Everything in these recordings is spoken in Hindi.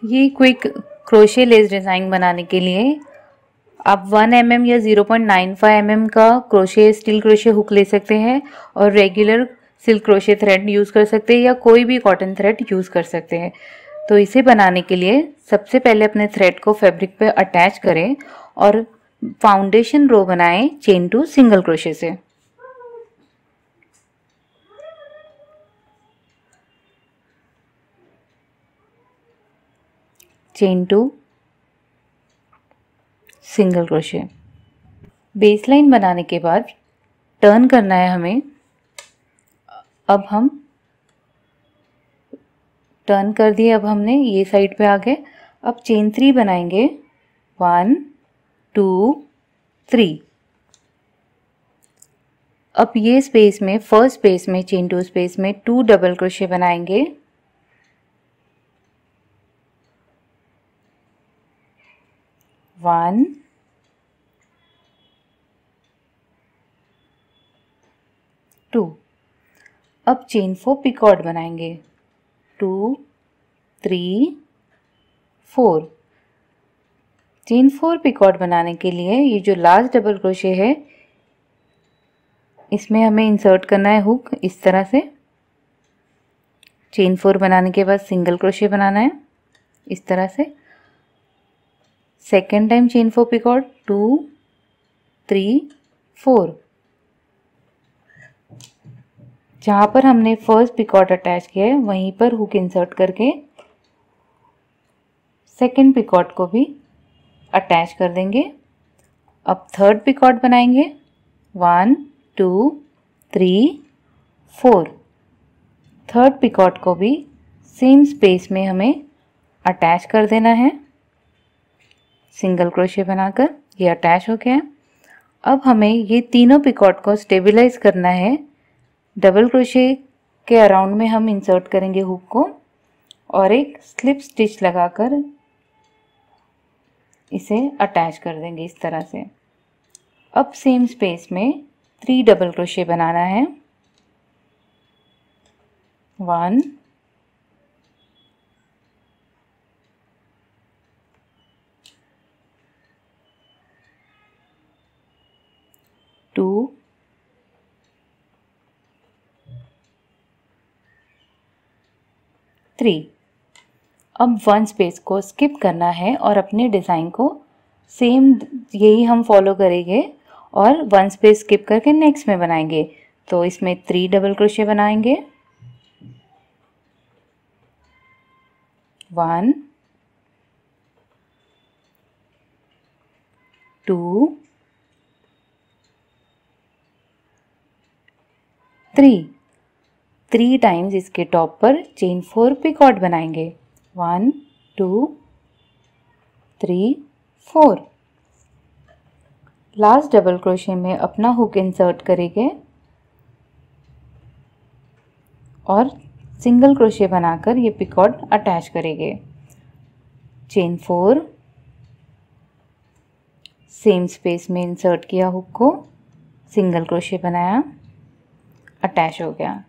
ये क्विक क्रोशे लेस डिज़ाइन बनाने के लिए आप 1 mm या 0.95 mm का क्रोशे स्टील क्रोशे हुक ले सकते हैं और regular silk crochet thread use कर सकते हैं या कोई भी कॉटन थ्रेड यूज़ कर सकते हैं। तो इसे बनाने के लिए सबसे पहले अपने थ्रेड को फैब्रिक पे अटैच करें और फाउंडेशन रो बनाएं चेन टू सिंगल क्रोशे से। Chain two single crochet. Base line बनाने के बाद टर्न करना है हमें। अब हम टर्न कर दिए, अब हमने ये साइड पे आ गए। अब चेन 3 बनाएंगे 1 2 3। अब ये स्पेस में फर्स्ट स्पेस में चेन 2 स्पेस में 2 डबल क्रोशे बनाएंगे। 1 2। अब चेन 4 पिकॉर्ड बनाएंगे 2 3 4। चेन 4 पिकॉर्ड बनाने के लिए ये जो लास्ट डबल क्रोशे है इसमें हमें इंसर्ट करना है हुक इस तरह से। चेन 4 बनाने के बाद सिंगल क्रोशे बनाना है इस तरह से। Second time chain 4 Picard 2 3 4। जहाँ पर हमने फर्स्ट पिकॉर्ड अटैच किया है वहीं पर हुक इंसर्ट करके सेकेंड पिकॉर्ड को भी अटैच कर देंगे। अब थर्ड पिकॉर्ड बनाएंगे 1 2 3 4। थर्ड पिकॉर्ड को भी सेम स्पेस में हमें अटैच कर देना है सिंगल क्रोशे बनाकर। ये अटैच हो गया। अब हमें ये तीनों पिकॉर्ड को स्टेबलाइज करना है। डबल क्रोशे के अराउंड में हम इंसर्ट करेंगे हुक को और एक स्लिप स्टिच लगाकर इसे अटैच कर देंगे इस तरह से। अब सेम स्पेस में 3 डबल क्रोशे बनाना है 1 2 3। अब 1 स्पेस को स्किप करना है और अपने डिज़ाइन को सेम यही हम फॉलो करेंगे और 1 स्पेस स्किप करके नेक्स्ट में बनाएंगे। तो इसमें 3 डबल क्रोशे बनाएंगे 1 2 3 टाइम्स इसके टॉप पर चेन 4 पिकॉर्ड बनाएंगे 1 2 3 4। लास्ट डबल क्रोशे में अपना हुक इंसर्ट करेंगे और सिंगल क्रोशे बनाकर ये पिकॉर्ड अटैच करेंगे। चेन 4 सेम स्पेस में इंसर्ट किया हुक को, सिंगल क्रोशे बनाया, अटैच हो गया।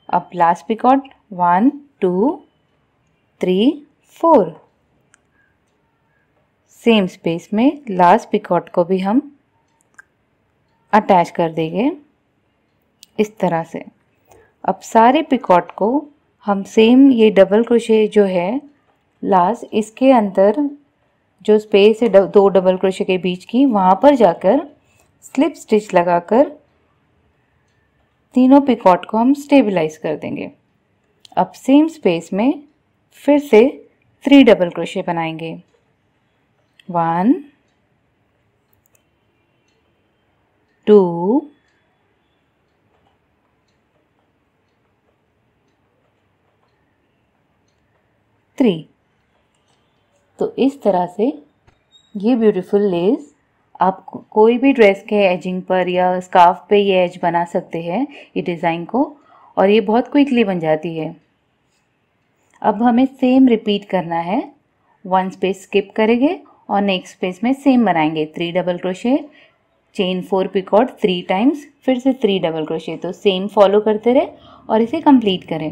अब लास्ट पिकॉर्ड 1 2 3 4। सेम स्पेस में लास्ट पिकॉर्ड को भी हम अटैच कर देंगे इस तरह से। अब सारे पिकॉर्ड को हम सेम ये डबल क्रोशे जो है लास्ट इसके अंदर जो स्पेस है 2 डबल क्रोशे के बीच की वहाँ पर जाकर स्लिप स्टिच लगाकर तीनों पिकॉर्ड को हम स्टेबलाइज कर देंगे। अब सेम स्पेस में फिर से 3 डबल क्रोशे बनाएंगे 1 2 3। तो इस तरह से ये ब्यूटीफुल लेस आप कोई भी ड्रेस के एजिंग पर या स्कार्फ पे ये एज बना सकते हैं ये डिज़ाइन को, और ये बहुत क्विकली बन जाती है। अब हमें सेम रिपीट करना है। 1 स्पेस स्किप करेंगे और नेक्स्ट स्पेस में सेम बनाएंगे 3 double crochet, chain 4 Picard 3 times, फिर से 3 डबल क्रोशे। तो सेम फॉलो करते रहे और इसे कंप्लीट करें।